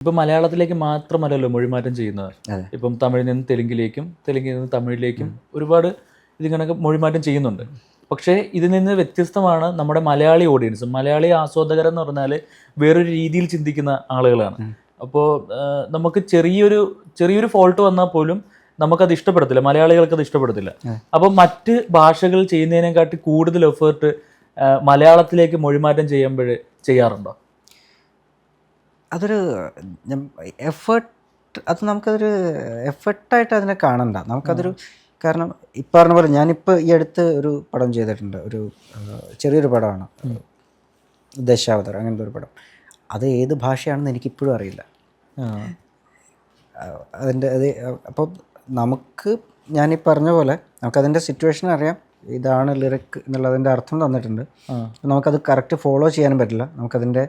ഇപ്പം മലയാളത്തിലേക്ക് മാത്രമല്ലല്ലോ മൊഴിമാറ്റം ചെയ്യുന്നത്. അതെ. ഇപ്പം തമിഴിൽ നിന്ന് തെലുങ്കിലേക്കും തെലുങ്കിൽ നിന്ന് തമിഴിലേക്കും ഒരുപാട് ഇതിങ്ങനെ മൊഴിമാറ്റം ചെയ്യുന്നുണ്ട്. പക്ഷേ ഇതിൽ നിന്ന് വ്യത്യസ്തമാണ് നമ്മുടെ മലയാളി ഓഡിയൻസ്. മലയാളി ആസ്വാദകരെന്ന് പറഞ്ഞാൽ വേറൊരു രീതിയിൽ ചിന്തിക്കുന്ന ആളുകളാണ്. അപ്പോൾ നമുക്ക് ചെറിയൊരു ഫോൾട്ട് വന്നാൽ പോലും നമുക്കത് ഇഷ്ടപ്പെടത്തില്ല, മലയാളികൾക്ക് അത് ഇഷ്ടപ്പെടത്തില്ല. അപ്പം മറ്റ് ഭാഷകൾ ചെയ്യുന്നതിനെക്കാട്ടി കൂടുതൽ എഫേർട്ട് മലയാളത്തിലേക്ക് മൊഴിമാറ്റം ചെയ്യുമ്പോൾ ചെയ്യാറുണ്ടോ? അതൊരു എഫേർട്ട്, അത് നമുക്കതൊരു എഫർട്ടായിട്ട് അതിനെ കാണണ്ട. നമുക്കതൊരു, കാരണം ഇപ്പം പറഞ്ഞ പോലെ ഞാനിപ്പോൾ ഈ അടുത്ത് ഒരു പടം ചെയ്തിട്ടുണ്ട്. ഒരു ചെറിയൊരു പടമാണ്, ദശാവതാർ, അങ്ങനത്തെ ഒരു പടം. അത് ഏത് ഭാഷയാണെന്ന് എനിക്കിപ്പോഴും അറിയില്ല. അത് അപ്പോൾ നമുക്ക്, ഞാനീ പറഞ്ഞ പോലെ നമുക്കതിൻ്റെ സിറ്റുവേഷൻ അറിയാം, ഇതാണ് ലിറിക് എന്നുള്ളതിൻ്റെ അർത്ഥം തന്നിട്ടുണ്ട്. നമുക്കത് കറക്റ്റ് ഫോളോ ചെയ്യാനും പറ്റില്ല. നമുക്കതിൻ്റെ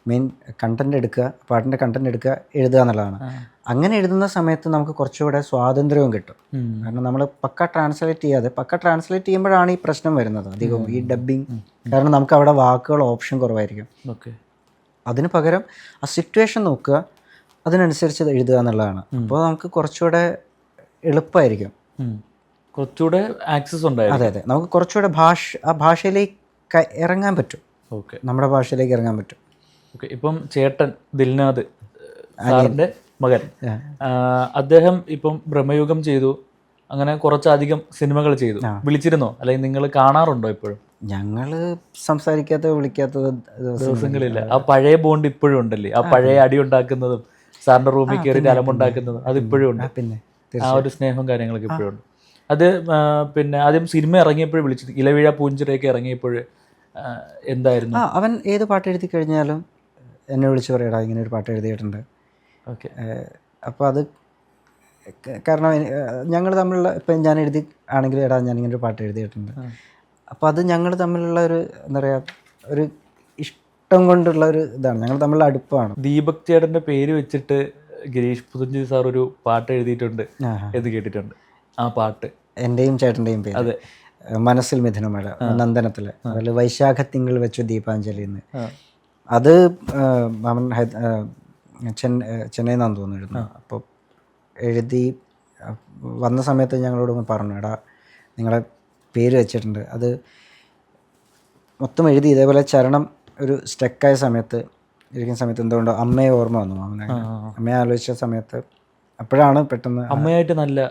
മെയിൻ കണ്ടൻറ് എടുക്കുക, പാട്ടിൻ്റെ കണ്ടൻറ് എടുക്കുക, എഴുതുക എന്നുള്ളതാണ്. അങ്ങനെ എഴുതുന്ന സമയത്ത് നമുക്ക് കുറച്ചുകൂടെ സ്വാതന്ത്ര്യവും കിട്ടും. കാരണം നമ്മൾ പക്ക ട്രാൻസ്ലേറ്റ് ചെയ്യുമ്പോഴാണ് ഈ പ്രശ്നം വരുന്നത് അധികവും, ഈ ഡബ്ബിങ്. കാരണം നമുക്ക് അവിടെ വാക്കുകൾ ഓപ്ഷൻ കുറവായിരിക്കും. അതിന് പകരം ആ സിറ്റുവേഷൻ നോക്കുക, അതിനനുസരിച്ച് എഴുതുക എന്നുള്ളതാണ്. അപ്പോൾ നമുക്ക് കുറച്ചുകൂടെ എളുപ്പമായിരിക്കും, കുറച്ചുകൂടെ ആക്സസ് ഉണ്ടായിരുന്നു. അതെ, നമുക്ക് കുറച്ചുകൂടെ ആ ഭാഷയിലേക്ക് ഇറങ്ങാൻ പറ്റും. നമ്മുടെ ഭാഷയിലേക്ക് ഇറങ്ങാൻ പറ്റും. ഇപ്പം ചേട്ടൻ ദിൽനാഥ് സാറിൻ്റെ മകൻ, അദ്ദേഹം ഇപ്പം ബ്രഹ്മയുഗം ചെയ്തു, അങ്ങനെ കുറച്ചധികം സിനിമകൾ ചെയ്തു. വിളിച്ചിരുന്നോ, അല്ലെങ്കിൽ നിങ്ങൾ കാണാറുണ്ടോ ഇപ്പോഴും? ഞങ്ങൾ സംസാരിക്കാത്ത വിളിക്കാത്ത ദിവസങ്ങളില്ല. ആ പഴയ ബോണ്ട് ഇപ്പോഴും ഉണ്ടല്ലേ? ആ പഴയ അടി ഉണ്ടാക്കുന്നതും സാറിൻ്റെ റൂമിൽ കയറിയിട്ട് അലമുണ്ടാക്കുന്നതും അത് ഇപ്പോഴും ഉണ്ട്. പിന്നെ ആ ഒരു സ്നേഹവും കാര്യങ്ങളൊക്കെ ഇപ്പോഴും ഉണ്ട്. അത് പിന്നെ ആദ്യം സിനിമ എറങ്ങിയപ്പോഴും വിളിച്ചത്, ഇലവീഴ പൂഞ്ചിറയൊക്കെ ഇറങ്ങിയപ്പോൾ എന്തായിരുന്നു? അവൻ ഏത് പാട്ട് എഴുതി കഴിഞ്ഞാലും എന്നെ വിളിച്ച് പറയടാ ഇങ്ങനെ ഒരു പാട്ട് എഴുതിയിട്ടുണ്ട്. ഓക്കെ. അപ്പോൾ അത് കാരണം ഞങ്ങൾ തമ്മിലുള്ള, ഇപ്പം ഞാൻ എഴുതി ആണെങ്കിലും എടാ ഞാനിങ്ങനെ ഒരു പാട്ട് എഴുതിയിട്ടുണ്ട്. അപ്പോൾ അത് ഞങ്ങൾ തമ്മിലുള്ള ഒരു, എന്താ പറയുക, ഒരു ഇഷ്ടം കൊണ്ടുള്ള ഒരു ഇതാണ്, ഞങ്ങൾ തമ്മിലുള്ള അടുപ്പമാണ്. ദീപക് ചേട്ടൻ്റെ പേര് വെച്ചിട്ട് ഗിരീഷ് പുതഞ്ചേരി സാർ ഒരു പാട്ട് എഴുതിയിട്ടുണ്ട് എന്ന് കേട്ടിട്ടുണ്ട്. ആ പാട്ട് എൻ്റെയും ചേട്ടൻ്റെയും പേര്. അതെ, മനസ്സിൽ മിഥുനമഴ, നന്ദനത്തിൽ. അതിൽ വൈശാഖത്തിങ്കൾ വെച്ചു ദീപാഞ്ജലി എന്ന്. അത് മാമൻ ചെന്നൈയിൽ നിന്നാന്ന് തോന്നിയിരുന്നു. അപ്പോൾ എഴുതി വന്ന സമയത്ത് ഞങ്ങളോട് പറഞ്ഞു, എടാ നിങ്ങളെ പേര് വെച്ചിട്ടുണ്ട്. അത് മൊത്തം എഴുതി ഇതേപോലെ ചരണം ഒരു സ്റ്റക്കായ സമയത്ത് ഇരിക്കുന്ന സമയത്ത് എന്തുകൊണ്ടോ അമ്മയെ ഓർമ്മ വന്നു. മാമനെ അമ്മയെ ആലോചിച്ച സമയത്ത് അപ്പോഴാണ് പെട്ടെന്ന് അമ്മയായിട്ട് നല്ല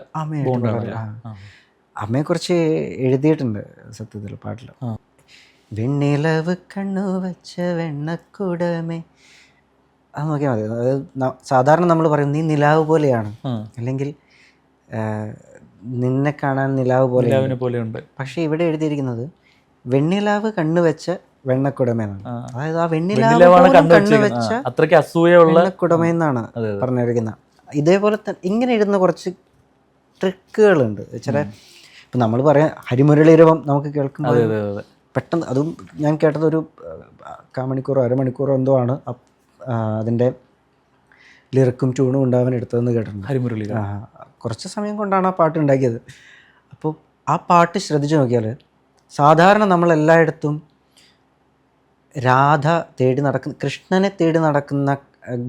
അമ്മയെക്കുറിച്ച് എഴുതിയിട്ടുണ്ട് സത്യത്തിൽ പാട്ടിൽ. വെണ്ണിലവ് കണ്ണു വച്ച വെണ്ണക്കുടമേ, അത് നോക്കിയാൽ മതി. അതായത് സാധാരണ നമ്മൾ പറയും നീ നിലാവ് പോലെയാണ്, അല്ലെങ്കിൽ നിന്നെ കാണാൻ നിലാവ് പോലെയുണ്ട്. പക്ഷെ ഇവിടെ എഴുതിയിരിക്കുന്നത് വെണ്ണിലാവ് കണ്ണു വെച്ച വെണ്ണക്കുടമേന്നാണ്. അതായത് ആ വെണ്ണിലാവ് കണ്ണു വെച്ച വെണ്ണക്കുടമേന്നാണ് പറഞ്ഞിരിക്കുന്നത്. ഇതേപോലെ തന്നെ ഇങ്ങനെ എഴുതുന്ന കുറച്ച് ട്രിക്കുകളുണ്ട്. ചില ഇപ്പം നമ്മൾ പറയാം ഹരിമുരളീരവം നമുക്ക് കേൾക്കുമ്പോൾ പെട്ടെന്ന്, അതും ഞാൻ കേട്ടത് ഒരു കാമണിക്കൂറോ അരമണിക്കൂറോ എന്തോ ആണ് അതിൻ്റെ ലിറിക്കും ട്യൂണും ഉണ്ടാവാൻ എടുത്തതെന്ന് കേട്ടിട്ടുണ്ട്. ഹരിമുരളി കുറച്ച് സമയം കൊണ്ടാണ് ആ പാട്ട് ഉണ്ടാക്കിയത്. അപ്പോൾ ആ പാട്ട് ശ്രദ്ധിച്ചു നോക്കിയാൽ സാധാരണ നമ്മൾ എല്ലായിടത്തും രാധ തേടി കൃഷ്ണനെ തേടി നടക്കുന്ന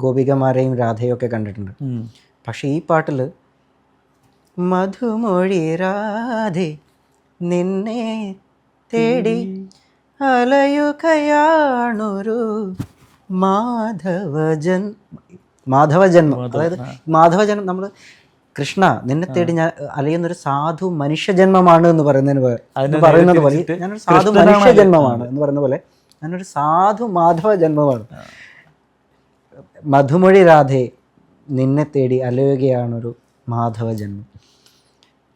ഗോപികമാരെയും രാധയും ഒക്കെ കണ്ടിട്ടുണ്ട്. പക്ഷേ ഈ പാട്ടിൽ മധുമൊഴി രാധേ നിന്നെ തേടി അലയുകയാണൊരു മാധവജന്മം. അതായത് മാധവജന്മം, നമ്മൾ കൃഷ്ണ നിന്നെ തേടി ഞാൻ അലയുന്നൊരു സാധു മനുഷ്യജന്മമാണ് എന്ന് പറയുന്നത് പോലെ ഞാനൊരു സാധു മനുഷ്യജന്മമാണ് എന്ന് പറയുന്ന പോലെ ഞാനൊരു സാധു മാധവ ജന്മമാണ്. മധുമൊഴി രാധേ നിന്നെ തേടി അലയുകയാണൊരു മാധവ ജന്മം.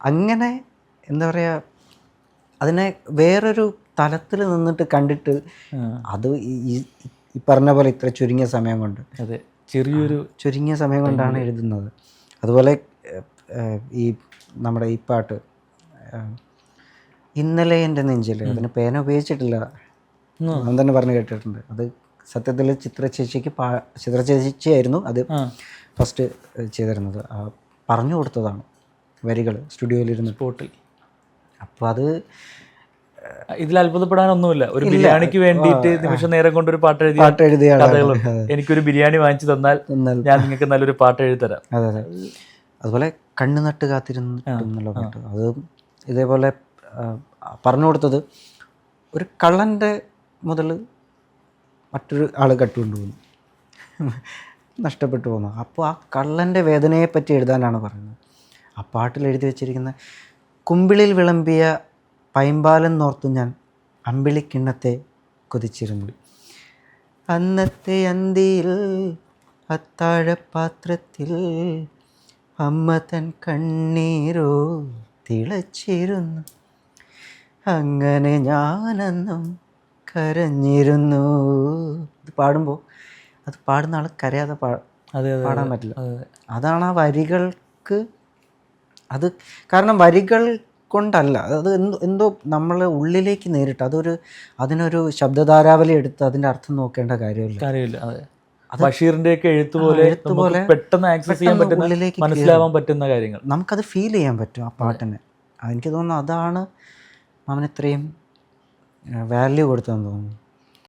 അങ്ങനെ എന്താ പറയുക, അതിനെ വേറൊരു തലത്തിൽ നിന്നിട്ട് കണ്ടിട്ട് അത് ഈ പറഞ്ഞ പോലെ ഇത്ര ചുരുങ്ങിയ സമയം കൊണ്ട്, അതെ, ചുരുങ്ങിയ സമയം കൊണ്ടാണ് എഴുതുന്നത്. അതുപോലെ ഈ നമ്മുടെ ഈ പാട്ട് ഇന്നലെ എൻ്റെ നെഞ്ചിൽ, അതിന് പേന ഉപയോഗിച്ചിട്ടില്ല ഞാൻ തന്നെ പറഞ്ഞു കേട്ടിട്ടുണ്ട്. അത് സത്യത്തിൽ ചിത്ര ചേച്ചിയായിരുന്നു അത് ഫസ്റ്റ് ചെയ്തിരുന്നത്. പറഞ്ഞു കൊടുത്തതാണ് വരികൾ സ്റ്റുഡിയോയിലിരുന്ന് സ്പോട്ടിൽ. അപ്പോൾ അത് ഇതിൽ അത്ഭുതപ്പെടാനൊന്നുമില്ല. ഒരു ബിരിയാണിക്ക് വേണ്ടിയിട്ട് നിമിഷം നേരം കൊണ്ട് ഒരു പാട്ട് എഴുതിയ എഴുതിയ കഥകളുണ്ട്. എനിക്കൊരു ബിരിയാണി വാങ്ങിച്ചു തന്നാൽ ഞാൻ നിങ്ങൾക്ക് നല്ലൊരു പാട്ട് എഴുതി തരാം. അതെ അതെ. അതുപോലെ കണ്ണ് നട്ട് കാത്തിരുന്നുള്ള പാട്ട്, അത് ഇതേപോലെ പറഞ്ഞു കൊടുത്തത് ഒരു കള്ളൻ്റെ മുതൽ മറ്റൊരു ആൾ കട്ടുകൊണ്ടുപോകുന്നു, നഷ്ടപ്പെട്ടു പോകുന്നു. അപ്പോൾ ആ കള്ളൻ്റെ വേദനയെ പറ്റി എഴുതാനാണ് പറയുന്നത്. ആ പാട്ടിൽ എഴുതി വെച്ചിരിക്കുന്ന കുമ്പിളിൽ വിളമ്പിയ പൈമ്പാലം നോർത്തു ഞാൻ അമ്പിളിക്കിണ്ണത്തെ കൊതിച്ചിരുന്നു, അന്നത്തെ അന്തിയിൽ അത്താഴപാത്രത്തിൽ അമ്മ തൻ കണ്ണീരോ തിളച്ചിരുന്നു, അങ്ങനെ ഞാനെന്നും കരഞ്ഞിരുന്നു. ഇത് പാടുമ്പോൾ അത് പാടുന്ന ആൾ കരയാതെ പാടാൻ പറ്റില്ല. അതാണ് ആ വരികൾക്ക്, അത് കാരണം വരികൾ കൊണ്ടല്ല, അത് എന്തോ നമ്മളെ ഉള്ളിലേക്ക് നേരിട്ട് അതിനൊരു ശബ്ദധാരാവലി എടുത്ത് അതിൻ്റെ അർത്ഥം നോക്കേണ്ട കാര്യമില്ല. ബഷീറിന്റെയൊക്കെ എഴുത്തുപോലെ പെട്ടെന്ന് ആക്സസ് ചെയ്യാൻ പറ്റുന്ന, മനസ്സിലാവാൻ പറ്റുന്ന കാര്യങ്ങൾ നമുക്കത് ഫീൽ ചെയ്യാൻ പറ്റും ആ പാട്ടിനെ. എനിക്ക് തോന്നുന്നു അതാണ് അവൻ ഇത്രയും വാല്യൂ കൊടുത്തതെന്ന് തോന്നുന്നു.